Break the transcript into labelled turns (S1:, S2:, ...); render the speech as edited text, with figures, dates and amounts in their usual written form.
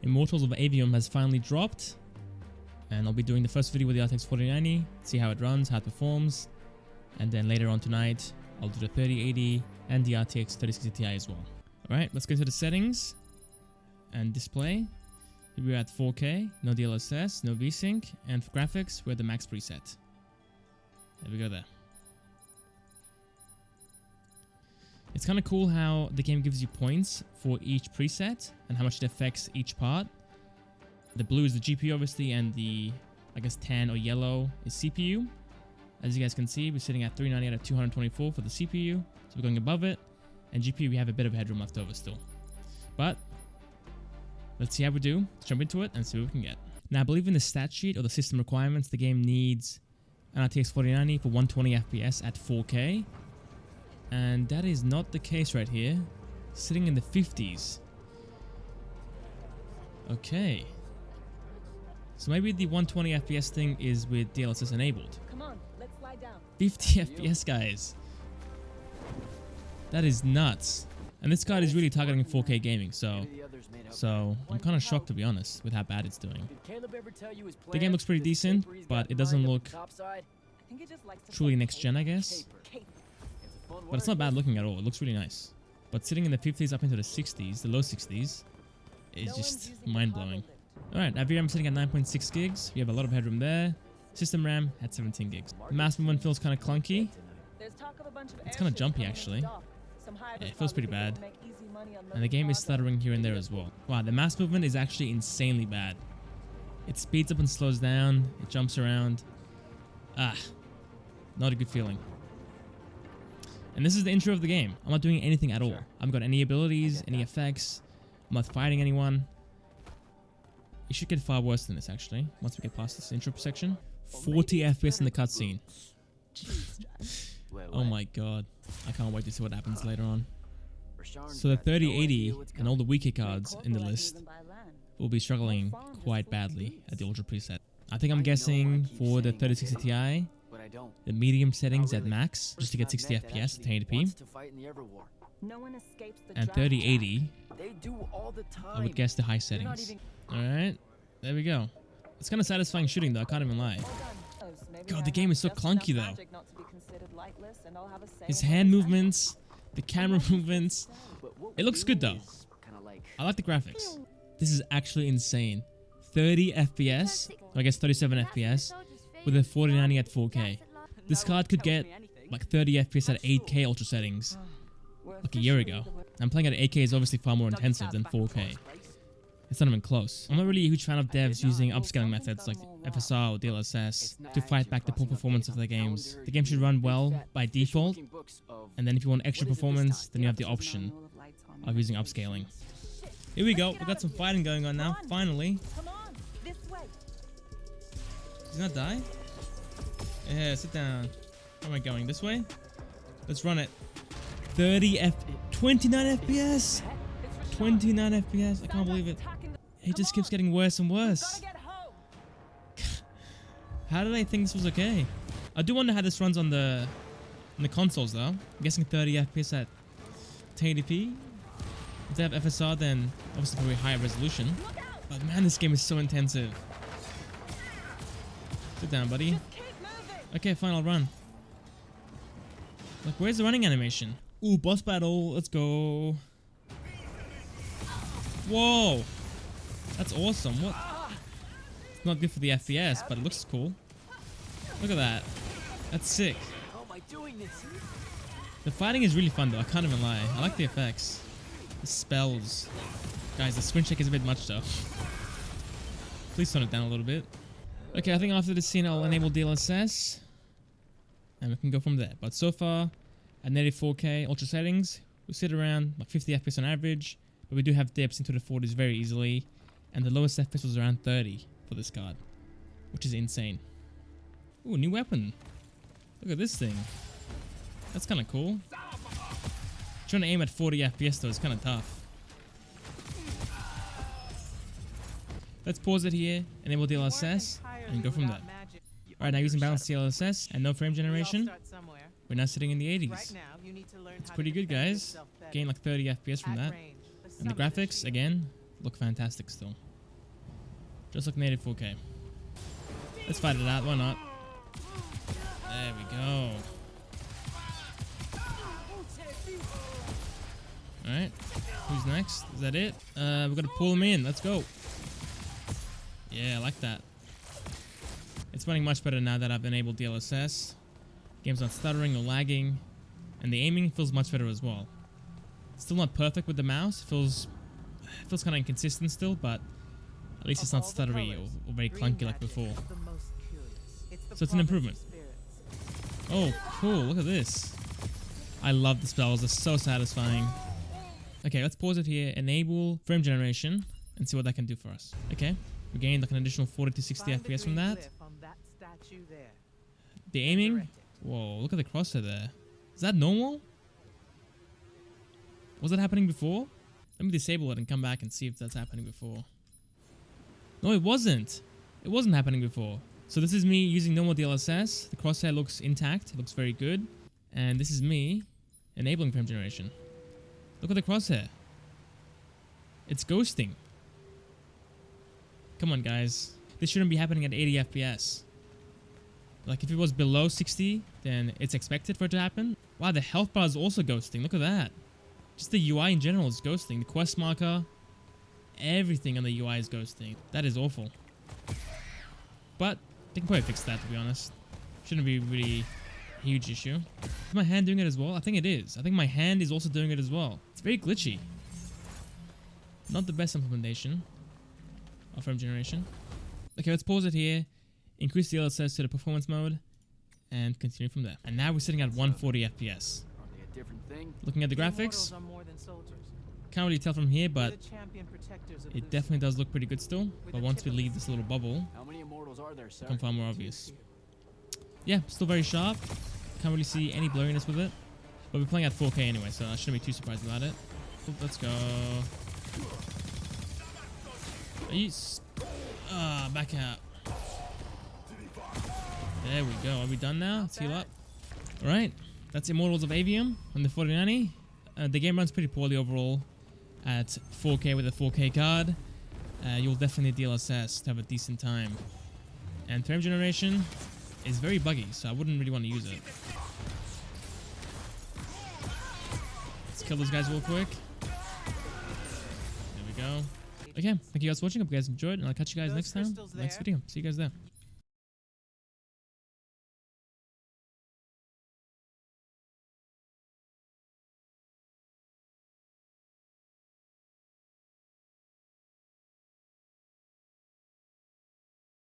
S1: Immortals of Aveum has finally dropped, and I'll be doing the first video with the RTX 4090, see how it runs, how it performs, and then later on tonight I'll do the 3080 and the RTX 3060 Ti as well. Alright, let's go to the settings and display. Here we're at 4K, no DLSS, no VSync, and for graphics we're at the max preset. There we go there. It's kind of cool how the game gives you points for each preset and how much it affects each part. The blue is the GPU obviously, and the, I guess, tan or yellow is CPU. As you guys can see, we're sitting at 390 out of 224 for the CPU, so we're going above it. And GPU, we have a bit of headroom left over still. But let's see how we do. Let's jump into it and see what we can get. Now, I believe in the stat sheet or the system requirements, the game needs an RTX 4090 for 120 FPS at 4K. And that is not the case right here. Sitting in the 50s. Okay. So maybe the 120 FPS thing is with DLSS enabled. Come on, let's lie down. 50 FPS, guys. That is nuts. And this card is really targeting 4K gaming, so I'm kind of shocked, to be honest, with how bad it's doing. The game looks pretty decent, but it doesn't look truly next gen, I guess. But it's not bad looking at all. It looks really nice. But sitting in the 50s up into the 60s, the low 60s, is just mind-blowing. Alright, our VRAM sitting at 9.6 gigs. We have a lot of headroom there. System RAM at 17 gigs. The mouse movement feels kind of clunky. It's kind of jumpy, actually. Yeah, it feels pretty bad. And the game is stuttering here and there as well. Wow, the mouse movement is actually insanely bad. It speeds up and slows down. It jumps around. Not a good feeling. And this is the intro of the game. I'm not doing anything at all. I haven't got any abilities, any effects. I'm not fighting anyone. It should get far worse than this, actually, once we get past this intro section. 40 FPS in the cutscene. Oh my god. I can't wait to see what happens later on. So the 3080 and all the weaker cards in the list will be struggling quite badly at the Ultra preset. I think I'm guessing for the 3060 Ti, the medium settings at max, just to get 60 FPS at 1080p. And 3080, I would guess the high settings. Alright, there we go. It's kind of satisfying shooting though, I can't even lie. God, the game is so clunky though. His hand movements, the camera movements. It looks good though. I like the graphics. This is actually insane. 30 FPS, or I guess 37 FPS, with a 4090 at 4K. This card could get like 30 FPS at 8K ultra settings like a year ago. I'm playing at 8K is obviously far more intensive than 4K. It's not even close. I'm not really a huge fan of devs using upscaling methods like FSR or DLSS to fight back the poor performance of their games. The game should run well by default, and then if you want extra performance, then you have the option of using upscaling. Here we go. We've got some fighting going on now, finally. Did you not die? Yeah, sit down. Where am I going? This way? Let's run it. 29 FPS! 29 FPS, I can't believe it. It just keeps getting worse and worse. How did I think this was okay? I do wonder how this runs on the consoles though. I'm guessing 30 FPS at 1080p. If they have FSR, then obviously probably higher resolution. But man, this game is so intensive. Sit down, buddy. Okay, fine, I'll run. Like, where's the running animation? Ooh, boss battle. Let's go. Whoa. That's awesome. What? It's not good for the FPS, but it looks cool. Look at that. That's sick. The fighting is really fun though, I can't even lie. I like the effects. The spells. Guys, the screen check is a bit much though. Please tone it down a little bit. Okay, I think after this scene I'll enable DLSS. And we can go from there. But so far, at native 4K ultra settings, we sit around like 50 FPS on average. But we do have dips into the 40s very easily. And the lowest FPS was around 30 for this card. Which is insane. Ooh, new weapon. Look at this thing. That's kind of cool. Trying to aim at 40 FPS though is kind of tough. Let's pause it here, enable DLSS, and go from there. Alright, now using balanced DLSS and no frame generation, we're now sitting in the 80s. It's pretty good, guys. Gain like 30 FPS from that. And the graphics, again, look fantastic still. Just like native 4K. Let's fight it out. Why not? There we go. Alright. Who's next? Is that it? We've got to pull him in. Let's go. Yeah, I like that. It's running much better now that I've enabled DLSS. Game's not stuttering or lagging. And the aiming feels much better as well. Still not perfect with the mouse. Feels kind of inconsistent still, but at least it's not stuttery or very clunky like before. So it's an improvement. Oh, cool. Look at this. I love the spells. They're so satisfying. Okay, let's pause it here. Enable frame generation and see what that can do for us. Okay, we gained like an additional 40 to 60 FPS from that. The aiming. Whoa, look at the crosshair there. Is that normal? Was that happening before? Let me disable it and come back and see if that's happening before. No, it wasn't. It wasn't happening before. So this is me using normal DLSS. The crosshair looks intact. It looks very good. And this is me enabling frame generation. Look at the crosshair. It's ghosting. Come on, guys. This shouldn't be happening at 80 FPS. Like, if it was below 60, then it's expected for it to happen. Wow, the health bar is also ghosting. Look at that. Just the UI in general is ghosting. The quest marker, everything on the UI is ghosting. That is awful. But they can probably fix that, to be honest. Shouldn't be really a huge issue. Is my hand doing it as well? I think it is. I think my hand is also doing it as well. It's very glitchy. Not the best implementation of frame generation. Okay, let's pause it here. Increase the DLSS to the performance mode. And continue from there. And now we're sitting at 140 FPS. Looking at the graphics, can't really tell from here, but it definitely does look pretty good still. But once we leave this little bubble, it becomes far more obvious. Yeah, still very sharp. Can't really see any blurriness with it. But we're playing at 4K anyway, so I shouldn't be too surprised about it. Let's go. Are you... back out. There we go. Are we done now? Let's heal up. Alright. That's Immortals of Aveum on the 4090. The game runs pretty poorly overall at 4K with a 4K card. You'll definitely need DLSS to have a decent time. And frame generation is very buggy, so I wouldn't really want to use it. Let's kill those guys real quick. There we go. Okay, thank you guys for watching. Hope you guys enjoyed, and I'll catch you guys next time. Next video. See you guys there.